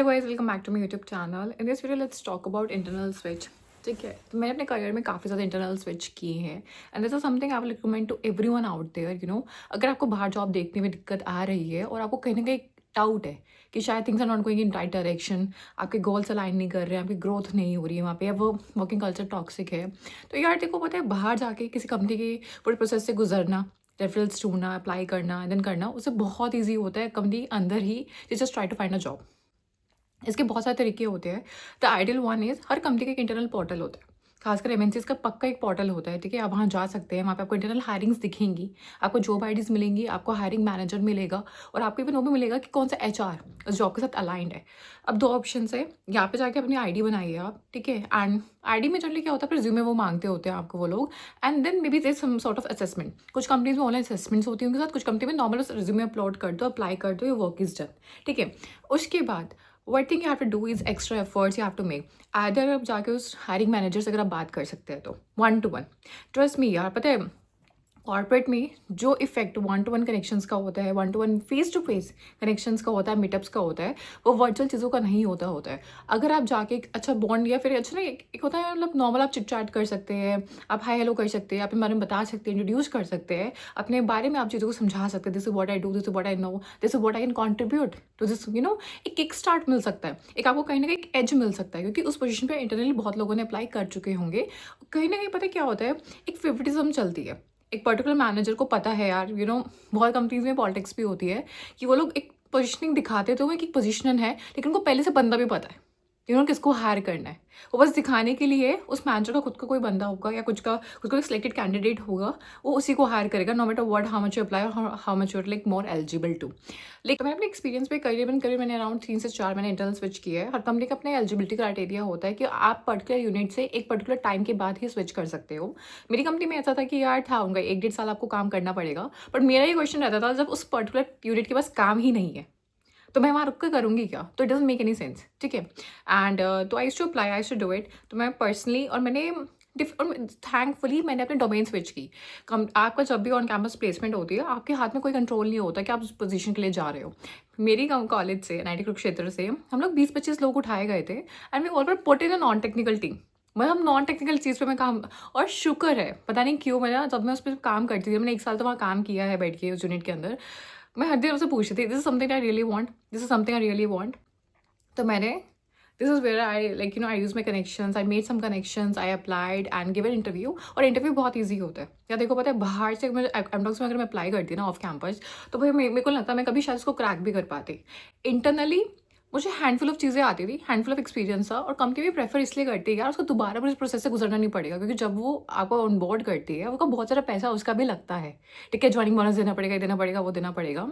Hey guys, welcome back to my YouTube channel. In this video, let's talk about internal switch. ठीक है, तो मैंने अपने career में काफ़ी ज़्यादा इंटरनल स्विच किए हैं and this is something I will recommend to everyone out there अगर आपको बाहर जॉब देखने में दिक्कत आ रही है और आपको कहीं ना कहीं डाउट है कि शायद things are not going in right direction, आपके गोल्स अलाइन नहीं कर रहे हैं, आपकी ग्रोथ नहीं हो रही है वहाँ पे, या वो वर्किंग कल्चर टॉक्सिक है, तो यार देखो पता है बाहर जाके किसी कंपनी के पूरे प्रोसेस से गुजरना, रेफरल्स ढूंढना, अप्लाई करना, देन करना, उससे बहुत ईजी होता है कंपनी अंदर ही just try to find a job. इसके बहुत सारे तरीके होते हैं। द आइडियल वन इज़ हर कंपनी का एक इंटरनल पोर्टल होता है, खासकर एमएनसीज का पक्का एक पोर्टल होता है। ठीक है, आप वहाँ जा सकते हैं, वहाँ पे आपको इंटरनल हायरिंग्स दिखेंगी, आपको जॉब आईडीज़ मिलेंगी, आपको हायरिंग मैनेजर मिलेगा और आपको इवन वो भी मिलेगा कि कौन सा एचआर उस जॉब के साथ अलाइंड है। अब दो ऑप्शन है, यहाँ पे जाके अपनी आईडी बनाइए आप, ठीक है, एंड आईडी में जनरली क्या होता है, रिज्यूमे वो मांगते होते हैं आपको वो लोग, and then may be there some sort of assessment. कुछ कंपनीज में ऑनलाइन असेसमेंट्स होती हैं उनके साथ, कुछ कंपनी में नॉर्मल रिज्यूमे अपलोड कर दो, अप्लाई कर दो, योर वर्क इज डन। ठीक है, उसके बाद what thing you have to do is extra efforts you have to make। either आप जाके उस हायरिंग मैनेजर से अगर आप बात कर सकते हैं तो 1-to-1, ट्रस्ट मी यार, पता है कॉर्पोरेट में जो इफेक्ट 1-to-1 कनेक्शंस का होता है, 1-to-1 face to face connections का होता है, मीटअप्स का होता है, वो वर्चुअल चीज़ों का नहीं होता है। अगर आप जाके एक अच्छा बॉन्ड या फिर अच्छा ना एक होता है, मतलब नॉर्मल आप चिट चैट कर सकते हैं, आप हाई हेलो कर सकते हैं, अपने बारे में बता सकते हैं, इंट्रोड्यूस कर सकते हैं, अपने बारे में आप चीज़ों को समझा सकते हैं, this is what I do, this is what I know, this is what I can contribute to this, एक किक स्टार्ट मिल सकता है, एक आपको कहीं ना कहीं एक एज मिल सकता है, क्योंकि उस पोजीशन पे इंटरनली बहुत लोगों ने अप्लाई कर चुके होंगे। कहीं ना कहीं पता क्या होता है, एक फेवरेटिज्म चलती है, एक पर्टिकुलर मैनेजर को पता है यार, बहुत कंपनीज में पॉलिटिक्स भी होती है कि वो लोग एक पोजीशनिंग दिखाते तो वो एक पोजीशन है, लेकिन उनको पहले से बंदा भी पता है किसको हायर करना है। वो बस दिखाने के लिए उस मैनेजर का खुद का कोई बंदा होगा या कुछ का खुद का सिलेक्टेड कैंडिडेट होगा, वो उसी को हायर करेगा, no matter what, how much you apply, how much you like more eligible to. लेकिन मैंने अपने एक्सपीरियंस पे करीबन मैंने अराउंड 3 से 4 मैंने इंटरनल स्विच किया है। हर कंपनी का अपना एलिजिबिलिटी क्राइटेरिया होता है कि आप पर्टिकुलर यूनिट से एक पर्टिकुलर टाइम के बाद ही स्विच कर सकते हो। मेरी कंपनी में ऐसा था कि यार था उनका 1-1.5 साल आपको काम करना पड़ेगा, बट मेरा ये क्वेश्चन रहता था, जब उस पर्टिकुलर यूनिट के पास काम ही नहीं है तो मैं वहाँ रुक के करूँगी क्या, तो it doesn't make any sense. ठीक है, एंड तो I to apply, I to do it, तो मैं पर्सनली और मैंने थैंकफुली मैंने अपने डोमेन स्विच की। आपका जब भी ऑन कैंपस प्लेसमेंट होती है, आपके हाथ में कोई कंट्रोल नहीं होता कि आप उस पोजीशन के लिए जा रहे हो। मेरी कॉलेज से NIT कुरुक्षेत्र से हम लोग 20-25 लोग उठाए गए थे and we already put in a non technical team. मतलब नॉन टेक्निकल चीज़ पे मैं काम, और शुक्र है पता नहीं क्यों, मैं जब मैं उस पर काम करती थी, मैंने 1 साल तो वहाँ काम किया है बैठ के उस यूनिट के अंदर, मैं हर दिन उसे पूछती थी, this is something I really want, this is something I really want. तो मैंने, this is where I like I use my connections, I made some connections, I applied and give an interview. और interview बहुत easy होता है या देखो पता है, बाहर से मुझे एमडॉक्स में अगर मैं अप्लाई करती ना ऑफ कैंपस, तो भाई मेरे को लगता है मैं कभी शायद उसको क्रैक भी कर पाती। इंटरनली मुझे हैंडफुल ऑफ चीज़ें आती थी, हैंडफुल ऑफ एक्सपीरियंस था, और कंपनी भी प्रेफर इसलिए करती है यार उसको दोबारा उस प्रोसेस से गुजरना नहीं पड़ेगा, क्योंकि जब वो आपको ऑन बोर्ड करती है उसका बहुत सारा पैसा उसका भी लगता है। ठीक है, ज्वाइनिंग बोनस देना पड़ेगा, ये देना पड़ेगा, वो देना पड़ेगा।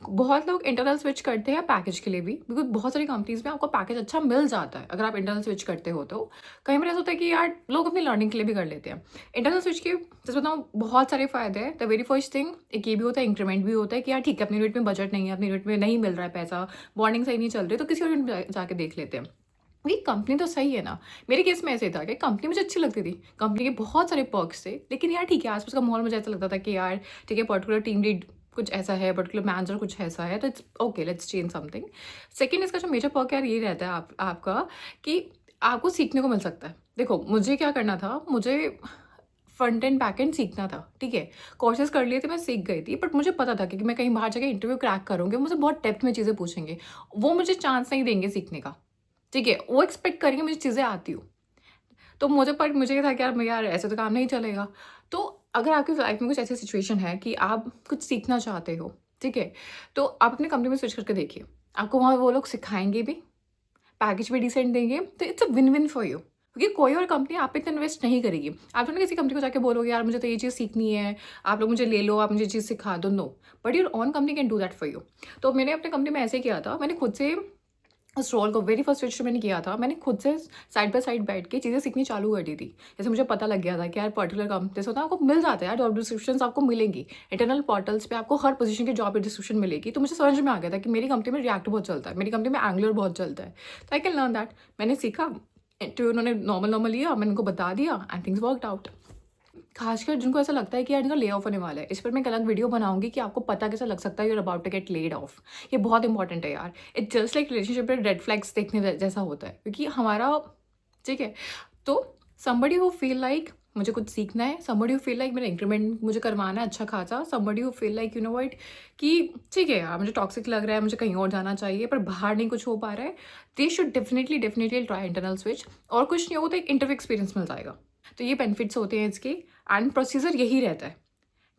बहुत लोग इंटरनल स्विच करते हैं पैकेज के लिए भी, बिकॉज बहुत सारी कंपनीज में आपको पैकेज अच्छा मिल जाता है अगर आप इंटरनल स्विच करते हो। तो कहीं पर ऐसा होता है कि यार लोग अपनी लर्निंग के लिए भी कर लेते हैं इंटरनल स्विच के। जैसे बताऊँ बहुत सारे फायदे हैं। द वेरी फर्स्ट थिंग एक ये भी होता है, इंक्रीमेंट भी होता है कि यार ठीक है अपनी यूनिट में बजट नहीं है, अपनी यूनिट में नहीं मिल रहा है पैसा, बॉन्डिंग सही नहीं चल रही, तो किसी और यूनिट जाके देख लेते हैं। ये कंपनी तो सही है ना। मेरे केस में ऐसे था कि कंपनी मुझे अच्छी लगती थी, कंपनी के बहुत सारे पर्क्स थे, लेकिन यार ठीक है आसपास का माहौल मुझे ऐसा लगता था कि यार ठीक है पर्टिकुलर टीम लीड कुछ ऐसा है, पर्टिकुलर मैनेजर कुछ ऐसा है, तो it's okay, let's change something. Second इसका जो मेजर पर्क यार ये रहता है आपका कि आपको सीखने को मिल सकता है। देखो मुझे क्या करना था, मुझे फ्रंट एंड बैक एंड सीखना था। ठीक है, कोर्सेज कर लिए थे, मैं सीख गई थी, बट मुझे पता था कि मैं कहीं बाहर जाकर इंटरव्यू क्रैक करूँगी, मुझे बहुत डेप्थ में चीज़ें पूछेंगे, वो मुझे चांस नहीं देंगे सीखने का। ठीक है, वो एक्सपेक्ट करेंगे मुझे चीज़ें आती हो, तो मुझे ये था कि यार ऐसे तो काम नहीं चलेगा। तो अगर आपकी लाइफ में कुछ ऐसी सिचुएशन है कि आप कुछ सीखना चाहते हो, ठीक है, तो आप अपने कंपनी में स्विच करके देखिए, आपको वहाँ वो लोग सिखाएंगे भी, पैकेज भी डिसेंट देंगे, तो it's a win win for you, क्योंकि कोई और कंपनी आप पे इतना इन्वेस्ट नहीं करेगी। आप तो ना किसी कंपनी को जाके बोलोगे यार मुझे तो ये चीज़ सीखनी है, आप लोग मुझे ले लो, आप मुझे चीज़ सिखा दो, no, but your own company can do that for you. तो मैंने अपने कंपनी में ऐसे किया था, मैंने खुद से उस रोल को वेरी फर्स्ट स्विच मैंने किया था, मैंने खुद से साइड बाय साइड बैठ के चीज़ें सीखनी चालू कर दी थी। जैसे मुझे पता लग गया था कि यार पर्टिकुलर काम जैसे होता है आपको मिल जाता है यार, जॉब डिस्क्रिप्शन आपको मिलेंगी इंटरनल पोर्टल्स पे, आपको हर पोजीशन की जॉब डिस्क्रिप्शन मिलेगी। तो मुझे समझ में आ गया था कि मेरी कंपनी में रिएक्ट बहुत चलता है, मेरी कंपनी में एंगुलर बहुत चलता है, तो आई कैन लर्न दैट। मैंने सीखा, इंटरव्यू उन्होंने नॉर्मल लिया, मैंने उनको बता दिया एंड थिंग्स वर्कड आउट। खासकर जिनको ऐसा लगता है कि यार इनका ले ऑफ होने वाला है। इस पर मैं एक अलग वीडियो बनाऊँगी कि आपको पता कैसे लग सकता है you are about to get laid off. ये बहुत इंपॉर्टेंट है यार। इट्स जस्ट लाइक रिलेशनशिप में रेड फ्लैग्स देखने जैसा होता है, क्योंकि हमारा ठीक है। तो समबडी हू फील लाइक मुझे कुछ सीखना है, समबडी हू फील लाइक मेरा इंक्रीमेंट मुझे करवाना है अच्छा खासा, somebody who feel like you know what कि ठीक है यार मुझे टॉक्सिक लग रहा है, मुझे कहीं और जाना चाहिए पर बाहर नहीं कुछ हो पा रहा है, they should definitely try internal switch. और कुछ नहीं हो तो एक इंटरव्यू एक्सपीरियंस मिल जाएगा। तो ये बेनिफिट्स होते हैं इसके, एंड प्रोसीजर यही रहता है।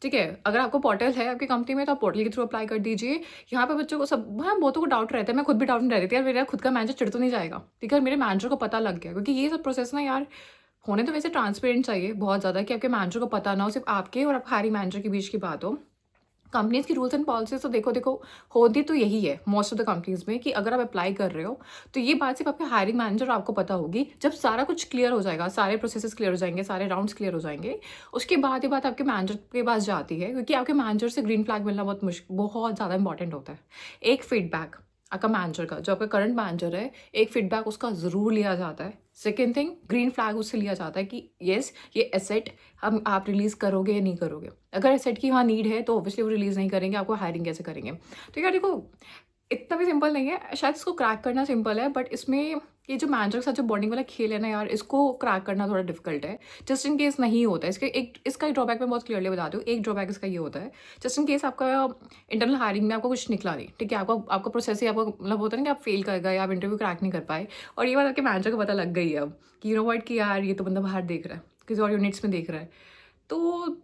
ठीक है, अगर आपको पोर्टल है आपकी कंपनी में तो आप पोर्टल के थ्रू अप्लाई कर दीजिए। यहाँ पे बच्चों को सब हाँ बहुतों को डाउट रहता है, मैं खुद भी डाउट में रहती थी यार मेरा खुद का मैनेजर चिढ़ तो नहीं जाएगा। ठीक है, मेरे मैनेजर को पता लग गया, क्योंकि ये सब प्रोसेस ना यार होने तो वैसे ट्रांसपेरेंट चाहिए बहुत ज़्यादा, कि आपके मैनेजर को पता ना हो, सिर्फ आपके और आप हायरिंग मैनेजर के बीच की बात हो। कंपनीज़ की रूल्स एंड पॉलिसीज़ तो देखो होती तो यही है मोस्ट ऑफ द कंपनीज़ में, कि अगर आप अप्लाई कर रहे हो तो ये बात सिर्फ आपके हायरिंग मैनेजर और आपको पता होगी। जब सारा कुछ क्लियर हो जाएगा, सारे प्रोसेसेस क्लियर हो जाएंगे, सारे राउंड्स क्लियर हो जाएंगे, उसके बाद ये बात आपके मैनेजर के पास जाती है, क्योंकि आपके मैनेजर से ग्रीन फ्लैग मिलना बहुत ज़्यादा इंपॉर्टेंट होता है। एक फीडबैक आपका मैनेजर का, जो आपका करंट मैनेजर है, एक फीडबैक उसका ज़रूर लिया जाता है। सेकेंड थिंग, ग्रीन फ्लैग उससे लिया जाता है कि येस ये एसेट हम आप रिलीज़ करोगे या नहीं करोगे। अगर एसेट की वहाँ नीड है तो ऑब्वियसली वो रिलीज़ नहीं करेंगे, आपको हायरिंग कैसे करेंगे। तो यार देखो इतना भी सिंपल नहीं है, शायद इसको क्रैक करना सिंपल है, बट इसमें ये जो मैनेजर के साथ जो बॉन्डिंग वाला खेल है ना यार, इसको क्रैक करना थोड़ा डिफिकल्ट है। जस्ट इन केस नहीं होता है, इसका एक ड्रॉबैक मैं बहुत क्लियरली बता दूँ। एक ड्रॉबैक इसका ये होता है, जस्ट इन केस आपका इंटरनल हायरिंग में आपको कुछ निकला नहीं, ठीक है, आपका प्रोसेस ही आपको मतलब होता है ना कि आप फेल कर गए, आप इंटरव्यू क्रैक नहीं कर पाए, और ये बात आपके मैनेजर को पता लग गई है अब कि यू नो व्हाट कि यार ये तो बंदा बाहर देख रहा है, किसी और यूनिट्स में देख रहा है, तो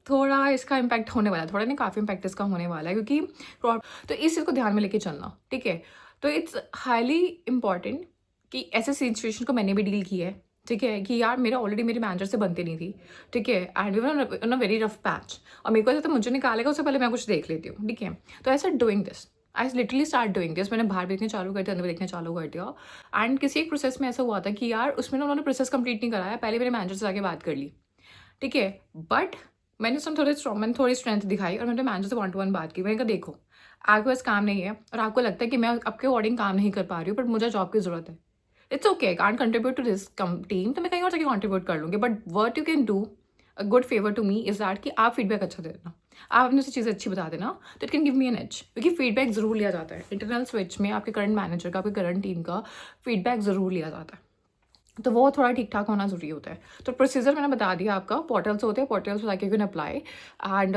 थोड़ा इसका इम्पैक्ट होने वाला है, थोड़ा नहीं काफ़ी इम्पैक्ट इसका होने वाला है, क्योंकि तो इस चीज़ को ध्यान में लेके चलना। ठीक है, तो इट्स हाईली इम्पॉर्टेंट कि ऐसे सिचुएशन को मैंने भी डील किया है। ठीक है, कि यार मेरा ऑलरेडी मेरे मैनेजर से बनती नहीं थी। ठीक है, and we were in a very rough patch, और मेरे को ऐसा था मुझे निकालेगा उससे पहले मैं कुछ देख लेती हूँ। ठीक है, तो ऐसा doing this I literally start doing this, मैंने बाहर देखने चालू कर दिया, अंदर देखने चालू कर दिया। एंड किसी एक प्रोसेस में ऐसा हुआ था कि यार उसमें ना उन्होंने प्रोसेस कंप्लीट नहीं कराया, पहले मेरे मैनेजर से जाके बात कर ली। ठीक है, बट मैंने थोड़ी स्ट्रेंथ दिखाई और मैंने मैनेजर से 1 to 1 बात की। मैंने कहा देखो आपके पास काम नहीं है और आपको लगता है कि मैं आपके अकॉर्डिंग काम नहीं कर पा रही हूँ, बट मुझे जॉब की ज़रूरत है। It's okay, I can't contribute to this team, तो मैं कहीं और जाके कंट्रीब्यूट कर लूँगी, but what you can do a good favour to me is that कि आप फीडबैक अच्छा दे देना, आप अपने से चीज़ें अच्छी बता देना, तो it can give me an edge, क्योंकि फीडबैक ज़रूर लिया जाता है इंटरनल स्विच में। आपके करंट मैनेजर का, आपके करंट टीम का फीडबैक ज़रूर लिया जाता है, तो वो थोड़ा ठीक ठाक होना ज़रूरी होता है। तो प्रोसीजर मैंने बता दिया आपका, पोर्टल्स होते हैं, पोर्टल्स जाके यू कैन अप्लाई, एंड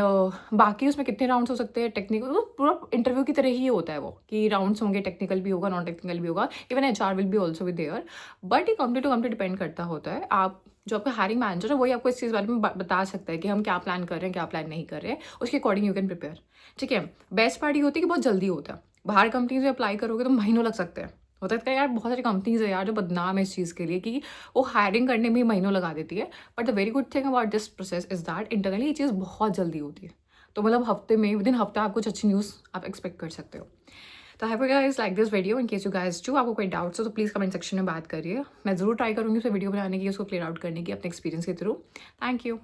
बाकी उसमें कितने राउंड्स हो सकते हैं, टेक्निकल वो पूरा इंटरव्यू की तरह ही होता है वो, कि राउंड्स होंगे, टेक्निकल भी होगा, नॉन टेक्निकल भी होगा, even HR will be also with their, but ये कंपनी टू कंपनी डिपेंड करता होता है। आप जो आपका हायरिंग मैनेजर है वही आपको इस चीज़ बारे में बता सकता है कि हम क्या प्लान कर रहे हैं, क्या प्लान नहीं कर रहे हैं, उसके अकॉर्डिंग यू कैन प्रिपेयर। ठीक है, बेस्ट पार्ट ये होती है कि बहुत जल्दी होता है। बाहर कंपनीज में अप्लाई करोगे तो महीनों लग सकते हैं। होता है यार, बहुत सारी कंपनीज है यार जो बदनाम है इस चीज़ के लिए कि वो हायरिंग करने में ही महीनों लगा देती है, but the very good thing about this process is that internally ये चीज़ बहुत जल्दी होती है। तो मतलब हफ्ते में, विदिन हफ्ता आप कुछ अच्छी न्यूज़ आप एक्सपेक्ट कर सकते हो। तो I hope guys like this video. In case you guys do आपको कोई डाउट्स हो तो प्लीज़ कमेंट सेक्शन में बात करिए, मैं ज़रूर ट्राई करूँगी उसे वीडियो बनाने की, उसको क्लियर आउट करने की अपने एक्सपीरियंस के थ्रू। Thank you.